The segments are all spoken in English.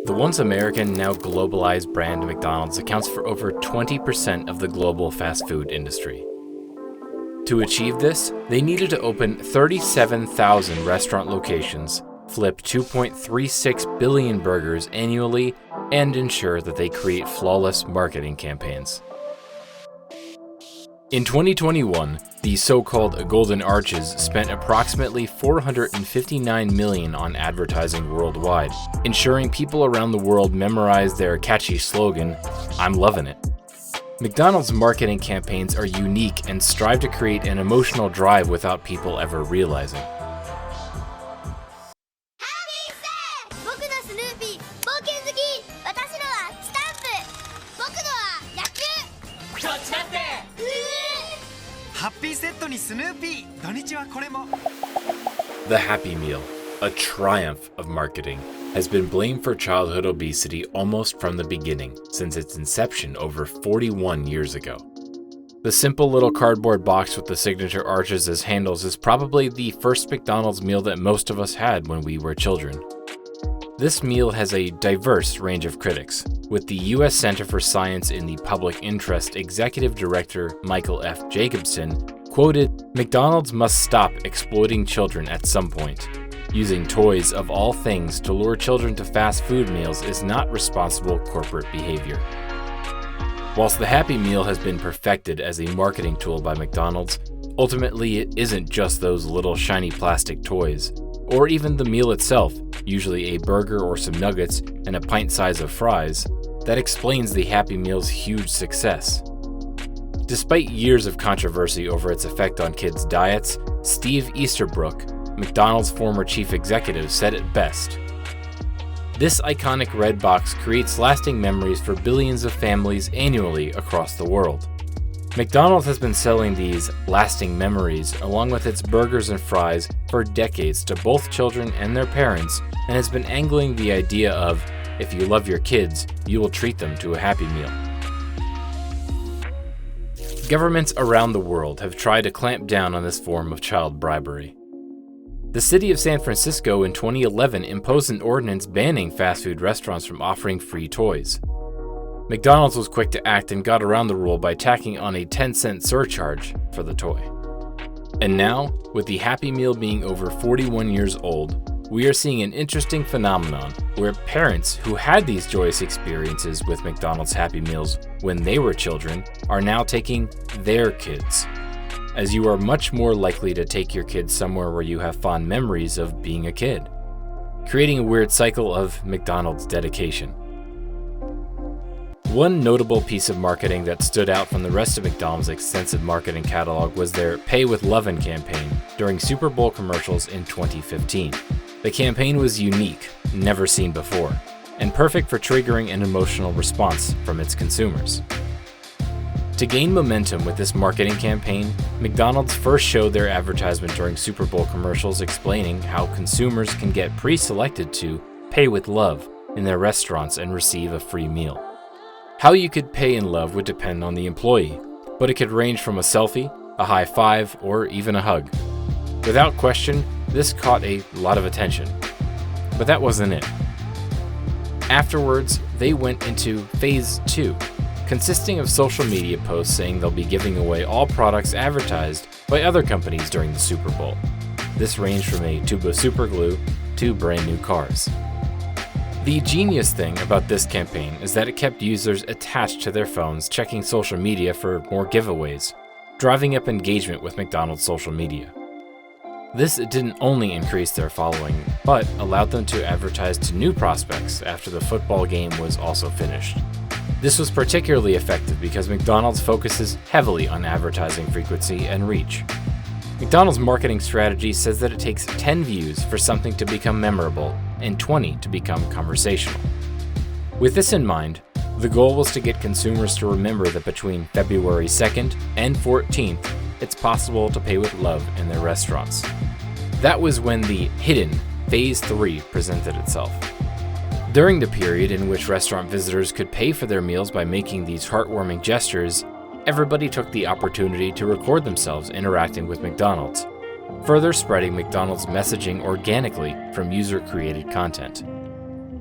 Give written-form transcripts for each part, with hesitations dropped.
The once American, now globalized brand McDonald's accounts for over 20% of the global fast food industry. To achieve this, they needed to open 37,000 restaurant locations, flip 2.36 billion burgers annually, and ensure that they create flawless marketing campaigns. In 2021, the so-called Golden Arches spent approximately $459 million on advertising worldwide, ensuring people around the world memorize their catchy slogan, "I'm lovin' it." McDonald's marketing campaigns are unique and strive to create an emotional drive without people ever realizing. The Happy Meal, a triumph of marketing, has been blamed for childhood obesity almost from the beginning, since its inception over 41 years ago. The simple little cardboard box with the signature arches as handles is probably the first McDonald's meal that most of us had when we were children. This meal has a diverse range of critics, with the U.S. Center for Science in the Public Interest Executive Director Michael F. Jacobson quoted, "McDonald's must stop exploiting children at some point. Using toys of all things to lure children to fast food meals is not responsible corporate behavior." Whilst the Happy Meal has been perfected as a marketing tool by McDonald's, ultimately it isn't just those little shiny plastic toys, or even the meal itself, usually a burger or some nuggets and a pint size of fries, that explains the Happy Meal's huge success. Despite years of controversy over its effect on kids' diets, Steve Easterbrook, McDonald's former chief executive, said it best. "This iconic red box creates lasting memories for billions of families annually across the world." McDonald's has been selling these lasting memories along with its burgers and fries for decades to both children and their parents, and has been angling the idea of, if you love your kids, you will treat them to a Happy Meal. Governments around the world have tried to clamp down on this form of child bribery. The city of San Francisco in 2011 imposed an ordinance banning fast food restaurants from offering free toys. McDonald's was quick to act and got around the rule by tacking on a 10-cent surcharge for the toy. And now, with the Happy Meal being over 41 years old, we are seeing an interesting phenomenon where parents who had these joyous experiences with McDonald's Happy Meals when they were children are now taking their kids, as you are much more likely to take your kids somewhere where you have fond memories of being a kid, creating a weird cycle of McDonald's dedication. One notable piece of marketing that stood out from the rest of McDonald's extensive marketing catalog was their Pay with Lovin' campaign during Super Bowl commercials in 2015. The campaign was unique, never seen before, and perfect for triggering an emotional response from its consumers. To gain momentum with this marketing campaign, McDonald's first showed their advertisement during Super Bowl commercials explaining how consumers can get pre-selected to Pay with Love in their restaurants and receive a free meal. How you could pay in love would depend on the employee, but it could range from a selfie, a high five, or even a hug. Without question, this caught a lot of attention. But that wasn't it. Afterwards, they went into Phase 2, consisting of social media posts saying they'll be giving away all products advertised by other companies during the Super Bowl. This ranged from a tube of super glue to brand new cars. The genius thing about this campaign is that it kept users attached to their phones checking social media for more giveaways, driving up engagement with McDonald's social media. This didn't only increase their following, but allowed them to advertise to new prospects after the football game was also finished. This was particularly effective because McDonald's focuses heavily on advertising frequency and reach. McDonald's marketing strategy says that it takes 10 views for something to become memorable and 20 to become conversational. With this in mind, the goal was to get consumers to remember that between February 2nd and 14th, it's possible to pay with love in their restaurants. That was when the hidden Phase 3 presented itself. During the period in which restaurant visitors could pay for their meals by making these heartwarming gestures, everybody took the opportunity to record themselves interacting with McDonald's, further spreading McDonald's messaging organically from user-created content.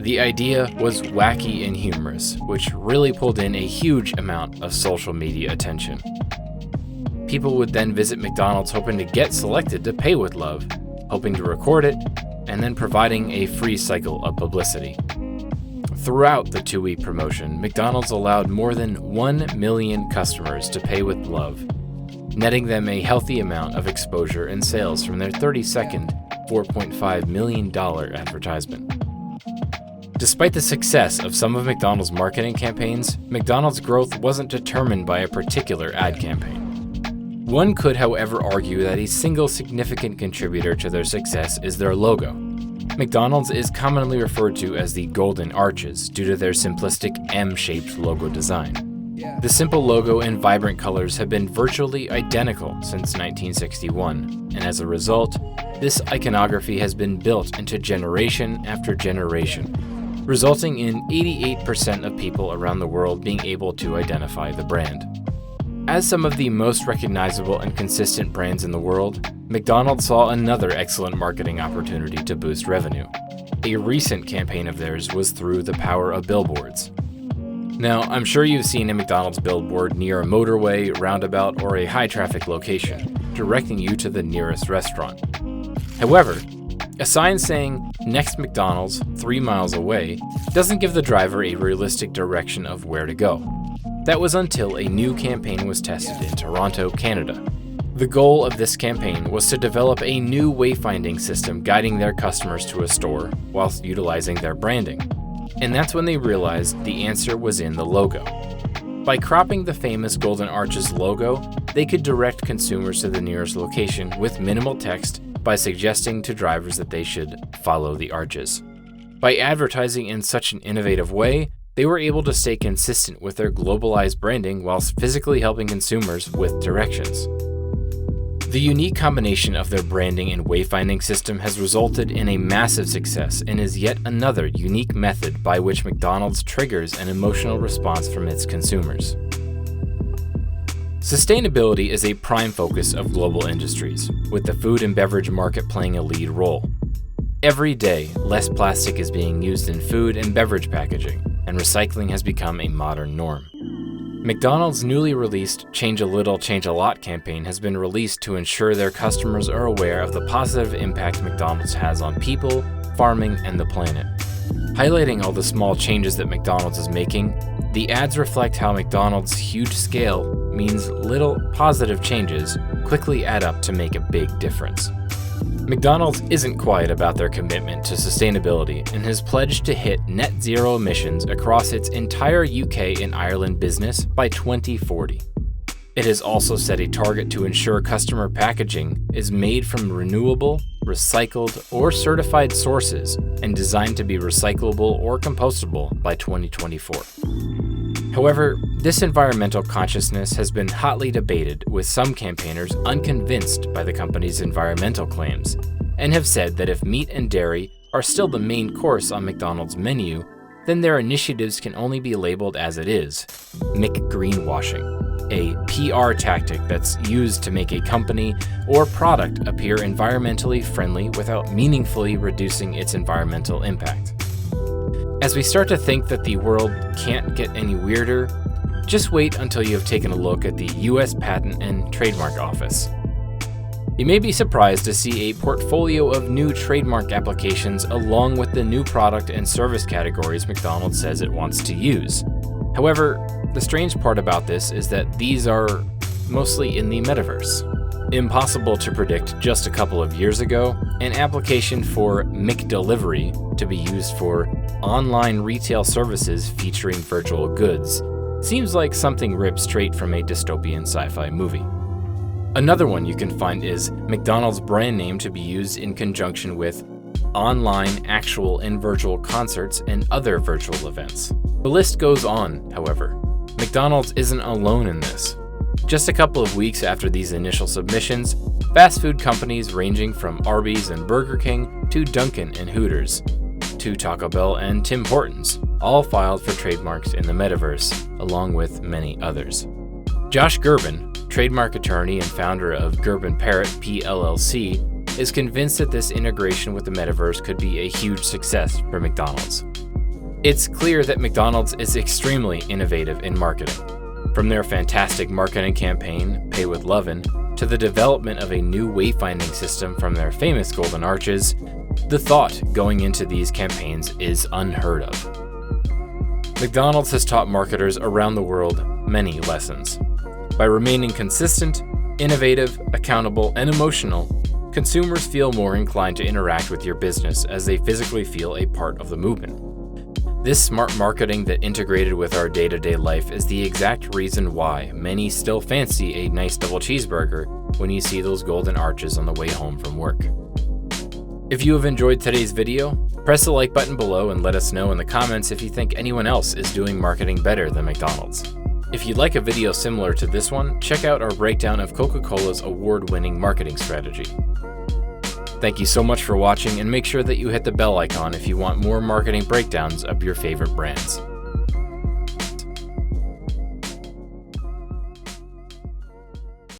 The idea was wacky and humorous, which really pulled in a huge amount of social media attention. People would then visit McDonald's hoping to get selected to pay with love, hoping to record it, and then providing a free cycle of publicity. Throughout the 2-week promotion, McDonald's allowed more than 1 million customers to pay with love, netting them a healthy amount of exposure and sales from their 30-second, $4.5 million advertisement. Despite the success of some of McDonald's marketing campaigns, McDonald's growth wasn't determined by a particular ad campaign. One could, however, argue that a single significant contributor to their success is their logo. McDonald's is commonly referred to as the Golden Arches due to their simplistic M-shaped logo design. The simple logo and vibrant colors have been virtually identical since 1961, and as a result, this iconography has been built into generation after generation, resulting in 88% of people around the world being able to identify the brand. As some of the most recognizable and consistent brands in the world, McDonald's saw another excellent marketing opportunity to boost revenue. A recent campaign of theirs was through the power of billboards. Now, I'm sure you've seen a McDonald's billboard near a motorway, roundabout, or a high-traffic location, directing you to the nearest restaurant. However, a sign saying, "Next McDonald's, 3 miles away," doesn't give the driver a realistic direction of where to go. That was until a new campaign was tested in Toronto, Canada. The goal of this campaign was to develop a new wayfinding system guiding their customers to a store whilst utilizing their branding. And that's when they realized the answer was in the logo. By cropping the famous Golden Arches logo, they could direct consumers to the nearest location with minimal text by suggesting to drivers that they should follow the arches. By advertising in such an innovative way, they were able to stay consistent with their globalized branding whilst physically helping consumers with directions. The unique combination of their branding and wayfinding system has resulted in a massive success and is yet another unique method by which McDonald's triggers an emotional response from its consumers. Sustainability is a prime focus of global industries, with the food and beverage market playing a lead role. Every day, less plastic is being used in food and beverage packaging, and recycling has become a modern norm. McDonald's newly released Change a Little, Change a Lot campaign has been released to ensure their customers are aware of the positive impact McDonald's has on people, farming, and the planet. Highlighting all the small changes that McDonald's is making, the ads reflect how McDonald's huge scale means little positive changes quickly add up to make a big difference. McDonald's isn't quiet about their commitment to sustainability and has pledged to hit net zero emissions across its entire UK and Ireland business by 2040. It has also set a target to ensure customer packaging is made from renewable, recycled, or certified sources and designed to be recyclable or compostable by 2024. However, this environmental consciousness has been hotly debated, with some campaigners unconvinced by the company's environmental claims and have said that if meat and dairy are still the main course on McDonald's menu, then their initiatives can only be labeled as it is, McGreenwashing, a PR tactic that's used to make a company or product appear environmentally friendly without meaningfully reducing its environmental impact. As we start to think that the world can't get any weirder, just wait until you have taken a look at the US Patent and Trademark Office. You may be surprised to see a portfolio of new trademark applications along with the new product and service categories McDonald's says it wants to use. However, the strange part about this is that these are mostly in the Metaverse. Impossible to predict just a couple of years ago, an application for McDelivery to be used for online retail services featuring virtual goods seems like something ripped straight from a dystopian sci-fi movie. Another one you can find is McDonald's brand name to be used in conjunction with online, actual, and virtual concerts and other virtual events. The list goes on, however. McDonald's isn't alone in this. Just a couple of weeks after these initial submissions, fast food companies ranging from Arby's and Burger King to Dunkin' and Hooters to Taco Bell and Tim Hortons all filed for trademarks in the Metaverse, along with many others. Josh Gerben, trademark attorney and founder of Gerben Parrott PLLC, is convinced that this integration with the Metaverse could be a huge success for McDonald's. It's clear that McDonald's is extremely innovative in marketing. From their fantastic marketing campaign, Pay with Lovin', to the development of a new wayfinding system from their famous golden arches, the thought going into these campaigns is unheard of. McDonald's has taught marketers around the world many lessons. By remaining consistent, innovative, accountable, and emotional, consumers feel more inclined to interact with your business as they physically feel a part of the movement. This smart marketing that integrated with our day-to-day life is the exact reason why many still fancy a nice double cheeseburger when you see those golden arches on the way home from work. If you have enjoyed today's video, press the like button below and let us know in the comments if you think anyone else is doing marketing better than McDonald's. If you'd like a video similar to this one, check out our breakdown of Coca-Cola's award-winning marketing strategy. Thank you so much for watching, and make sure that you hit the bell icon if you want more marketing breakdowns of your favorite brands.